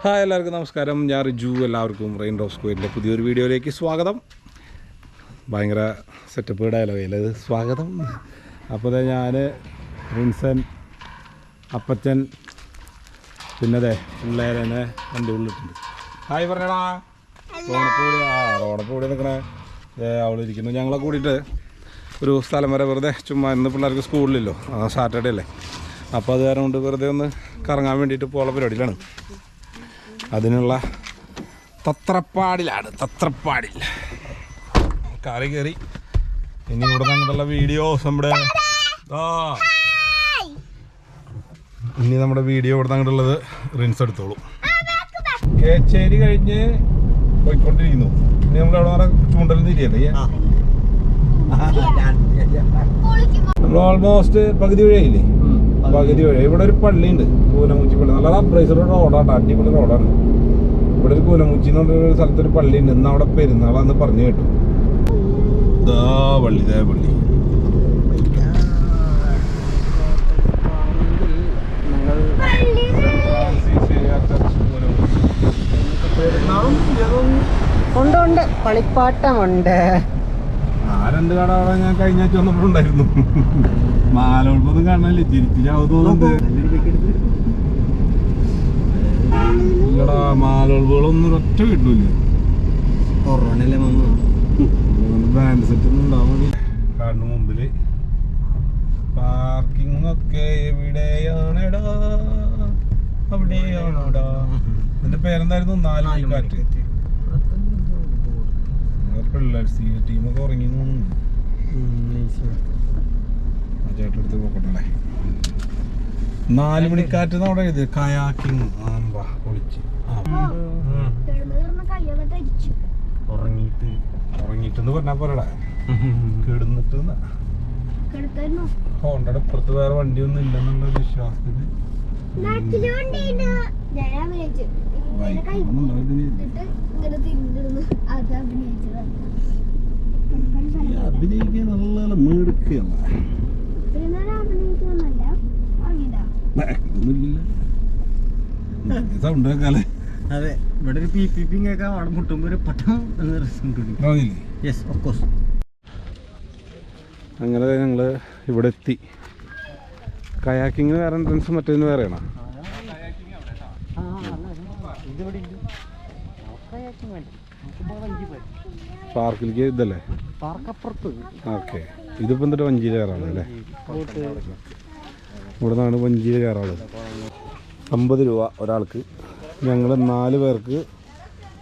Hi എല്ലാവർക്കും നമസ്കാരം. ഞാൻ റിജു. എല്ലാവർക്കും റെയിൻ ഡ്രോപ്പ് സ്ക്വയറിൻ്റെ പുതിയൊരു വീഡിയോയിലേക്ക് സ്വാഗതം. ഭയങ്കര സെറ്റപ്പ് ഡയലോഗല്ലേ ഇത്, സ്വാഗതം. അപ്പോൾ ഞാൻ റിൻസൻ, അപ്പച്ചൻ, പിന്നെ പിള്ളേരെന്നെ എൻ്റെ ഉള്ളിട്ടുണ്ട്. ഹായ് പറഞ്ഞടാ. റോണപ്പൂടി നിൽക്കണേ അവളിരിക്കുന്നു. ഞങ്ങളെ കൂടിയിട്ട് ഒരു സ്ഥലം വരെ വെറുതെ ചുമ്മാ, ഇന്ന് പിള്ളേർക്ക് സ്കൂളിലല്ലോ, സാറ്റർഡേ അല്ലേ, അപ്പോൾ അത് കാരണം കൊണ്ട് വെറുതെ ഒന്ന് കറങ്ങാൻ വേണ്ടിയിട്ട് പോകാനുള്ള പരിപാടിയിലാണ്. അതിനുള്ള തത്രപ്പാടിലാണ്. കാറി കയറി ഇനി ഇവിടെ നിന്നുള്ള വീഡിയോസ് നമ്മുടെ വീഡിയോ ഇവിടെ നിന്നുള്ളത് റിൻസ് എടുത്തോളും. കേച്ചേരി കഴിഞ്ഞ് പോയിക്കൊണ്ടിരിക്കുന്നു. ഇനി നമ്മൾ അവിടെ ചൂണ്ടലും തിരിയല്ലേ, നമ്മൾ ഓൾമോസ്റ്റ് പകുതി വഴിയായില്ലേ. പകുതി വഴി ഇവിടെ ഒരു പള്ളിയുണ്ട്, കൂനമുച്ചി പള്ളി. നല്ല അപ്രൈസറുടെ റോഡാണ്, അടിപൊളി റോഡാണ്. ഇവിടെ ഒരു കൂനമുച്ചി എന്ന് പറഞ്ഞൊരു സ്ഥലത്തൊരു പള്ളിയുണ്ട്. ഇന്ന് അവിടെ പെരുന്നാളാന്ന് പറഞ്ഞു കേട്ടു. പള്ളി ഉണ്ട്, കളിപ്പാട്ടമുണ്ട്. രണ്ട് കട അവിടെ ഞാൻ കഴിഞ്ഞ ആഴ്ച വന്നപ്പോഴുണ്ടായിരുന്നു. മാലോൾപ്പൊന്നും കാണാനില്ലേ, തിരിച്ചു ചാവുന്നുണ്ട്. ഇല്ലടാ, മാലോൾപ്പുകളൊന്നും ഒറ്റ കിട്ടൂല. ബാൻഡ് സെറ്റ് ഒന്നും ഉണ്ടാവാൻ മതി. കാടിന് മുമ്പില് പാർക്കിംഗ് ഒക്കെ എവിടെയാണെടാ, അവിടെയാണെടാ. നിന്റെ പേരെന്തായിരുന്നു? 4 മണിക്കാറ്റ്. പിള്ളേർ ടീമൊക്കെ ഉറങ്ങി ചേട്ടടുത്ത് പോക്കട്ടെ. 4 മണിക്കാറ്റ് അവിടെ എഴുതി കയാക്കിങ് പൊളിച്ച് ഉറങ്ങിട്ടെന്ന് പറഞ്ഞാ പോരടാ, കിടന്നിട്ട്. ഹോണ്ടയുടെ ഇപ്പുറത്ത് വേറെ വണ്ടിയൊന്നും ഇല്ലെന്നുള്ള വിശ്വാസത്തിന് അഭിനയിക്കാൻ നല്ല മേടുക്കുകയാണ്. സൗണ്ട് കേൾക്കാല്ലേ? അതെ, ഇവിടെ ഒരു പീപ്പിങ് കേൾക്കാം. അവിടെ മുട്ടുമ്പോ ഒരു പട്ടം. അങ്ങനെ ഞങ്ങള് ഇവിടെ എത്തി. കയാക്കിങ്ങിന് വേറെ എൻട്രൻസ്, മറ്റേതിന് വേറെയാണോ? പാർക്കിലേക്ക് ഇതല്ലേ? ഓക്കെ, ഇതിപ്പോ എന്നിട്ട് വഞ്ചിയിൽ കയറാണ് അല്ലേ? ഇവിടെ നിന്നാണ് വഞ്ചിയിൽ കയറാനുള്ളത്. 50 രൂപ ഒരാൾക്ക്. ഞങ്ങൾ 4 പേർക്ക്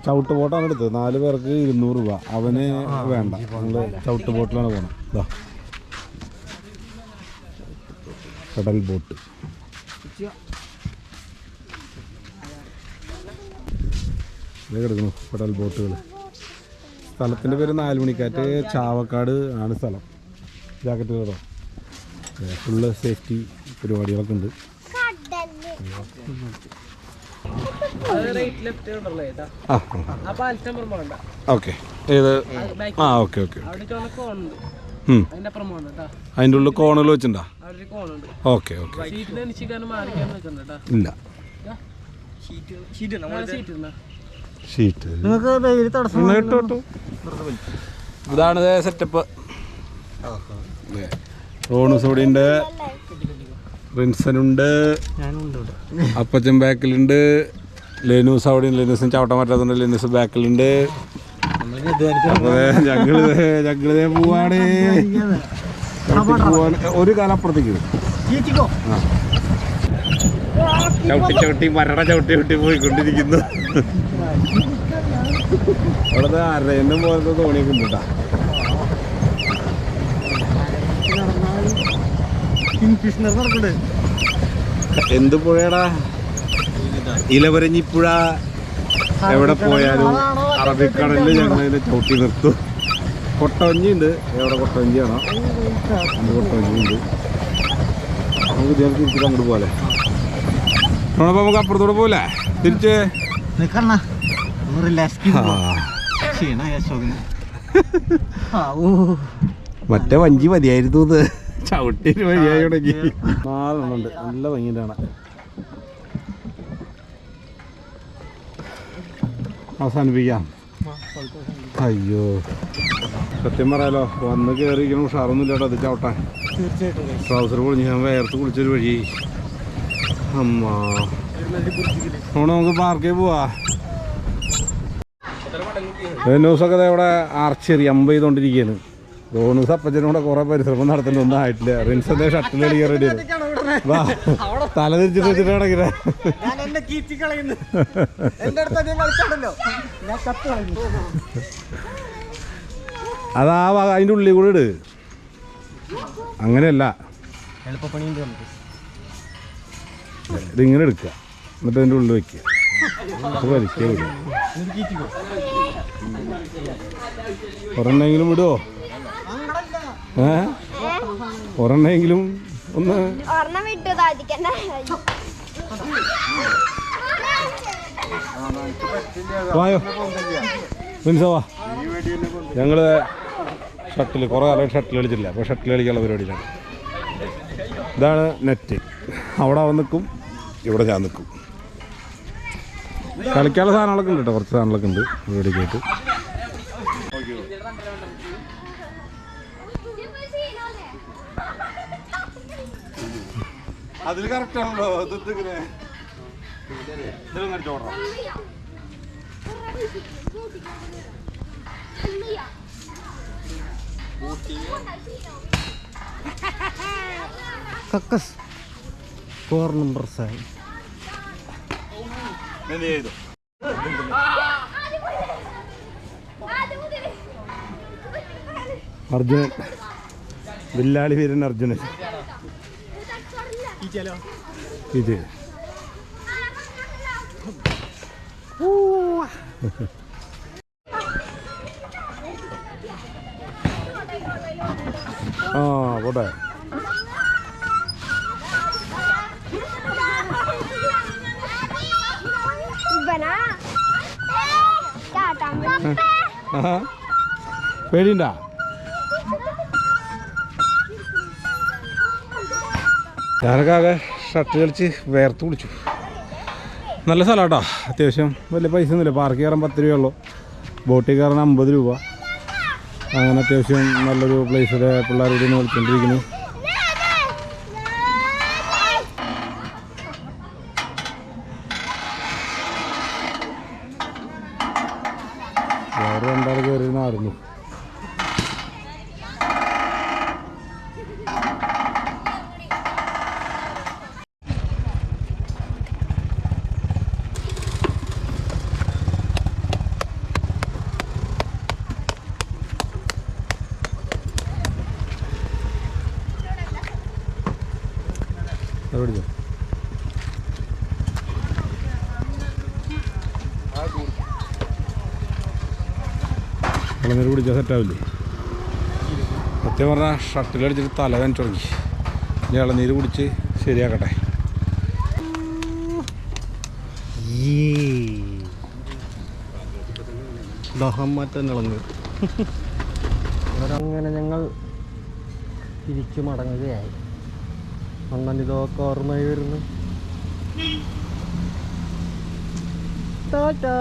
ചവിട്ട് ബോട്ടാണ് എടുത്തത്. 4 പേർക്ക് 200 രൂപ. അവന് വേണ്ട, ഞങ്ങൾ ചവിട്ട് ബോട്ടിലാണ് പോകണം. ഇതാ കടൽ ബോട്ട്. കിടക്കുന്നു കടൽ ബോട്ടുകൾ. സ്ഥലത്തിൻ്റെ പേര് 4 മണിക്കാറ്റ്, ചാവക്കാട് ആണ് സ്ഥലം. ജാക്കറ്റ് കയറോ, ഫുള്ള് സേഫ്റ്റി പരിപാടികളൊക്കെ ഉണ്ട്. ഓക്കെ, ഏത്? ഓക്കെ. അതിൻ്റെ ഉള്ളിൽ കോണുകൾ വെച്ചിട്ടുണ്ടോ? ഓക്കെ. ഇല്ല, ഷീറ്റ്. ഇതാണ് സെറ്റപ്പ്. റോണുസോടിയുണ്ട്, റിൻസനുണ്ട്, അപ്പച്ചൻ ബാക്കിലുണ്ട്, ലെനൂസ് അവിടെ. ലെനൂസിന് ചവിട്ടാൻ പറ്റാത്തതുകൊണ്ട് ലെനൂസ് ബാക്കിലുണ്ട്. ഞങ്ങളിതേ പോവാണ്. ഒരു കാലം അപ്പുറത്തേക്ക് ചവിട്ടി പോയിക്കൊണ്ടിരിക്കുന്നു. അവിടെ അരയന്നം പോലത്തെ തോണിയൊക്കെ ഉണ്ട് കേട്ടാ. എന്ത് പുഴയടാ? ഇലവരഞ്ഞിപ്പുഴ. എവിടെ പോയാലും അറബിക്കടലിൽ ഞങ്ങളതിനെ ചവിട്ടി നിർത്തും. കൊട്ടവഞ്ചി ഉണ്ട്. എവിടെ കൊട്ടവഞ്ചിയാണോ? അന്ന് കൊട്ടവഞ്ചി ഉണ്ട്. നമുക്ക് തിരിച്ചിട്ട് അങ്ങോട്ട് പോലെ. നമുക്ക് അപ്പുറത്തോടെ പോലെ തിരിച്ച് മറ്റേ വഞ്ചി മതിയായിരുന്നു. ചവിട്ടി വഴിയായി തുടങ്ങി. 4 എണ്ണം ഉണ്ട്. നല്ല ഭംഗിയിലാണ്. അവസാനിപ്പിക്കാം. അയ്യോ സത്യം പറയാലോ, വന്ന് കയറിയിരിക്കണം ഉഷാറൊന്നുമില്ല കേട്ടോ അത് ചവിട്ടാൻ. ട്രൗസർ പൊളിഞ്ഞ് ഞാൻ വേർത്ത് കുളിച്ചൊരു വഴി. അമ്മ നമുക്ക് പാർക്കേ പോവാ. ന്യൂസൊക്കെ ഇവിടെ ആർച്ചെറി അമ്പ ചെയ്തോണ്ടിരിക്കുകയാണ്. റോണൂസ് അപ്പച്ചനോടെ കുറെ പരിശ്രമം നടത്തുന്നു, ഒന്നും ആയിട്ടില്ല. റിൻസന്റെ ഷട്ടിൽ കളിക്കാൻ റെഡി വാ തല തിരിച്ചിട്ട് വെച്ചിട്ട് കിടക്കില്ല. അതാ അതിൻ്റെ ഉള്ളിൽ കൂടെ ഇട്. അങ്ങനെയല്ല, ഇതിങ്ങനെ എടുക്കുക എന്നിട്ട് അതിൻ്റെ ഉള്ളിൽ വെക്കുക. വലിക്കുക ഒരെണ്ണെങ്കിലും വിടുവോ? ഒരെണ്ണെങ്കിലും ഒന്ന് വായോ മിൻസവാ. ഞങ്ങള് ഷട്ടിൽ കുറേ കാലം ഷട്ടിൽ കളിച്ചില്ല, അപ്പോൾ ഷട്ടിൽ കളിക്കാനുള്ള പരിപാടിയിലാണ്. ഇതാണ് നെറ്റ്. അവിടെ അവൻ നിൽക്കും, ഇവിടെ ഞാൻ നിൽക്കും. കളിക്കാനുള്ള സാധനങ്ങളൊക്കെ ഉണ്ട് കേട്ടോ, കുറച്ച് സാധനങ്ങളൊക്കെ ഉണ്ട് പരിപാടിക്കായിട്ട്. അതിൽ കറക്റ്റ് ആണല്ലോ. കക്കസ് 4 നമ്പർ 7 അർജുനൻ, വില്ലാളി വീരൻ അർജുനൻ. ഇത് ആ പോട്ടെ. പേടിയുണ്ടാ? ഞാനൊക്കെ ആകെ ഷർട്ട് കളിച്ച് വേർത്ത് കുളിച്ചു. നല്ല സ്ഥലം കേട്ടോ, അത്യാവശ്യം വലിയ പൈസ ഒന്നുമില്ല. പാർക്ക് കയറാൻ 10 രൂപയുള്ളൂ, ബോട്ടിൽ കയറാൻ 50 രൂപ. അങ്ങനെ അത്യാവശ്യം നല്ലൊരു പ്ലേസിൽ പിള്ളേരോട് കളിച്ചുകൊണ്ടിരിക്കുന്നു. വേറെ 2 ആൾ കയറി നടന്നു. എവിടെ ഇളനീര് കുടിച്ചാൽ സെറ്റാവില്ലേ? സത്യം പറഞ്ഞാൽ ഷട്ടിലടിച്ചിട്ട് തല നനച്ചു തുടങ്ങി. ഇനി ഇളനീര് കുടിച്ച് ശരിയാക്കട്ടെ. ദഹം മാറ്റാൻ ഇളനീർ. അങ്ങനെ ഞങ്ങൾ തിരിച്ചു മടങ്ങുകയായി. അങ്ങനെ ഇതൊക്കെ ഓർമ്മയായി വരുന്നു. ടാറ്റാ.